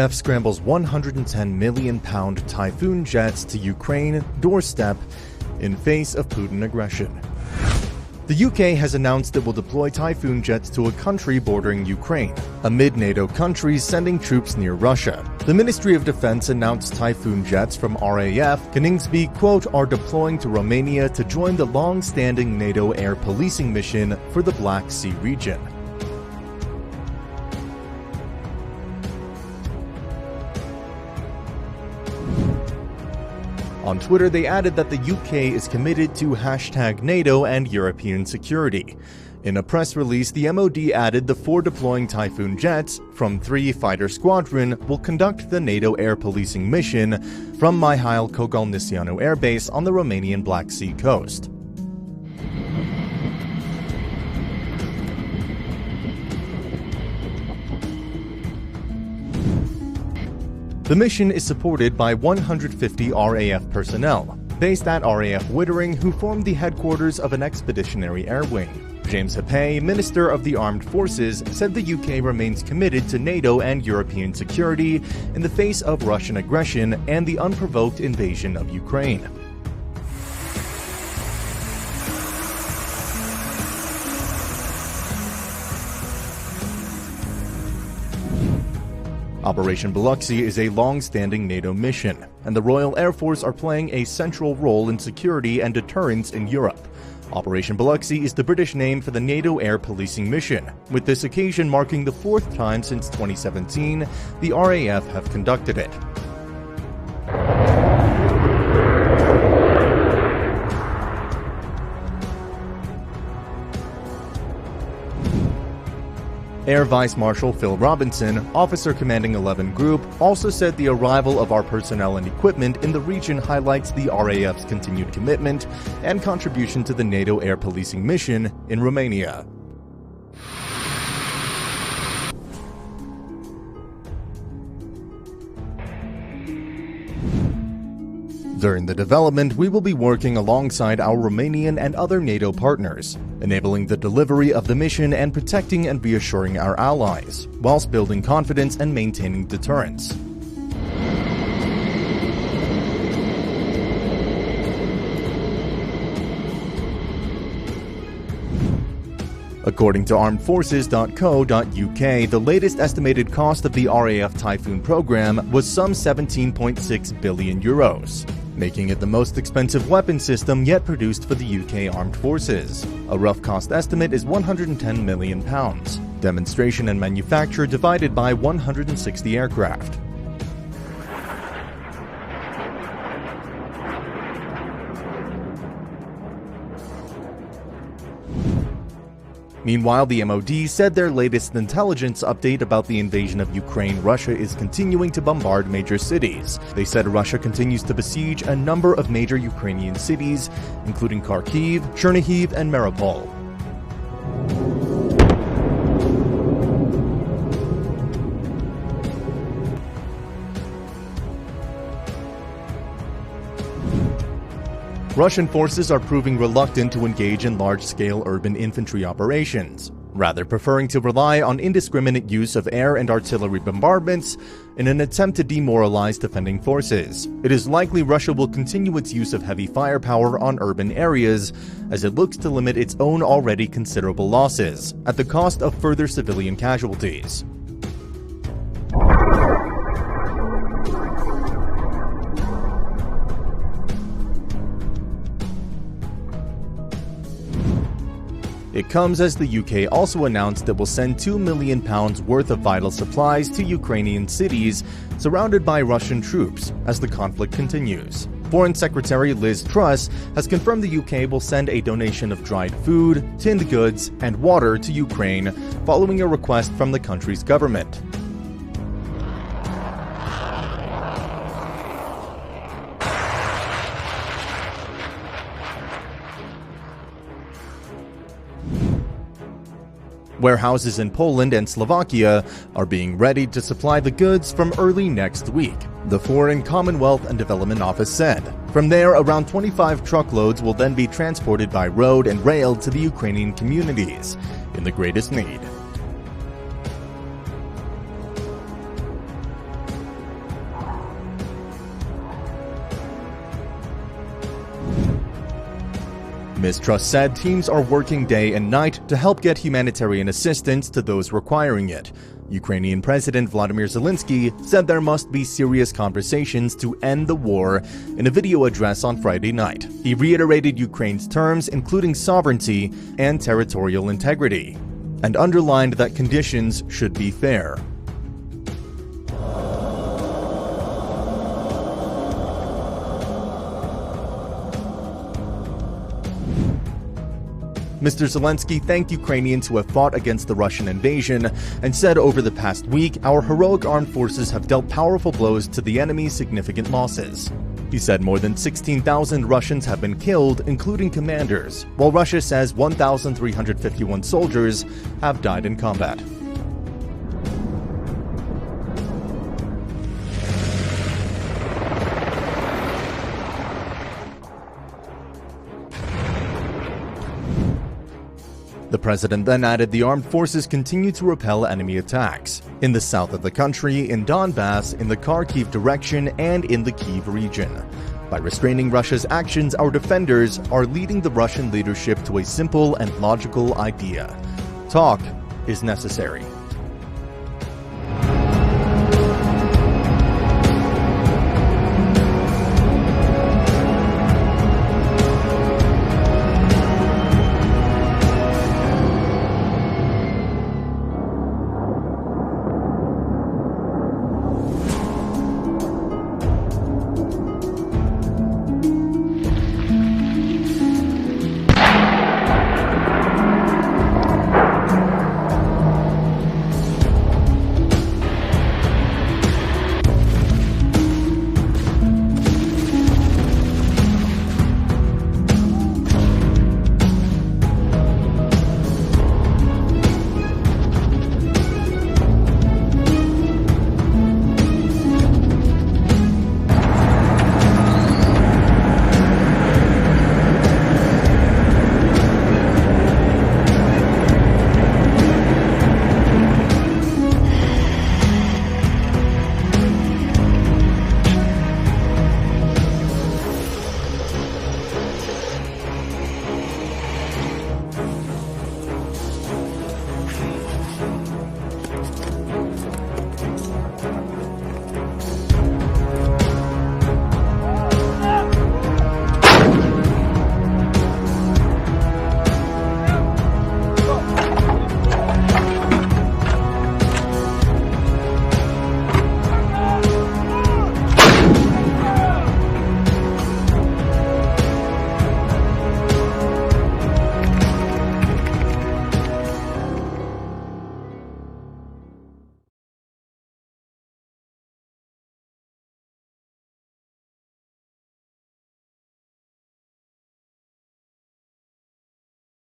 RAF scrambles £110 million Typhoon jets to Ukraine doorstep in face of Putin aggression. The UK has announced it will deploy Typhoon jets to a country bordering Ukraine, amid NATO countries sending troops near Russia. The Ministry of Defense announced Typhoon jets from RAF Coningsby, quote, are deploying to Romania to join the long-standing NATO Air Policing mission for the Black Sea region. On Twitter, they added that the UK is committed to #NATO and European security. In a press release, the MOD added the 4 deploying Typhoon jets from 3 fighter squadron will conduct the NATO Air Policing mission from Mihail Kogalniceanu Air Base on the Romanian Black Sea coast. The mission is supported by 150 RAF personnel, based at RAF Wittering, who formed the headquarters of an Expeditionary Air Wing. James Heappey, Minister of the Armed Forces, said the UK remains committed to NATO and European security in the face of Russian aggression and the unprovoked invasion of Ukraine. Operation Biloxi is a long-standing NATO mission, and the Royal Air Force are playing a central role in security and deterrence in Europe. Operation Biloxi is the British name for the NATO Air Policing mission, with this occasion marking the 4th time since 2017 the RAF have conducted it. Air Vice Marshal Phil Robinson, officer commanding 11 Group, also said the arrival of our personnel and equipment in the region highlights the RAF's continued commitment and contribution to the NATO Air Policing mission in Romania. During the development, we will be working alongside our Romanian and other NATO partners, enabling the delivery of the mission and protecting and reassuring our allies, whilst building confidence and maintaining deterrence. According to armedforces.co.uk, the latest estimated cost of the RAF Typhoon program was some €17.6 billion, making it the most expensive weapon system yet produced for the UK Armed Forces. A rough cost estimate is £110 million, demonstration and manufacture divided by 160 aircraft. Meanwhile, the MOD said their latest intelligence update about the invasion of Ukraine, Russia is continuing to bombard major cities. They said Russia continues to besiege a number of major Ukrainian cities, including Kharkiv, Chernihiv, and Mariupol. Russian forces are proving reluctant to engage in large-scale urban infantry operations, rather preferring to rely on indiscriminate use of air and artillery bombardments in an attempt to demoralize defending forces. It is likely Russia will continue its use of heavy firepower on urban areas as it looks to limit its own already considerable losses, at the cost of further civilian casualties. It comes as the UK also announced it will send £2 million worth of vital supplies to Ukrainian cities surrounded by Russian troops as the conflict continues. Foreign Secretary Liz Truss has confirmed the UK will send a donation of dried food, tinned goods, and water to Ukraine following a request from the country's government. Warehouses in Poland and Slovakia are being readied to supply the goods from early next week, the Foreign, Commonwealth and Development Office said. From there, around 25 truckloads will then be transported by road and rail to the Ukrainian communities in the greatest need. Ms. Truss said teams are working day and night to help get humanitarian assistance to those requiring it. Ukrainian President Vladimir Zelensky said there must be serious conversations to end the war in a video address on Friday night. He reiterated Ukraine's terms, including sovereignty and territorial integrity, and underlined that conditions should be fair. Mr. Zelensky thanked Ukrainians who have fought against the Russian invasion and said over the past week, our heroic armed forces have dealt powerful blows to the enemy's significant losses. He said more than 16,000 Russians have been killed, including commanders, while Russia says 1,351 soldiers have died in combat. The president then added the armed forces continue to repel enemy attacks in the south of the country, in Donbass, in the Kharkiv direction, and in the Kyiv region. By restraining Russia's actions, our defenders are leading the Russian leadership to a simple and logical idea: talk is necessary.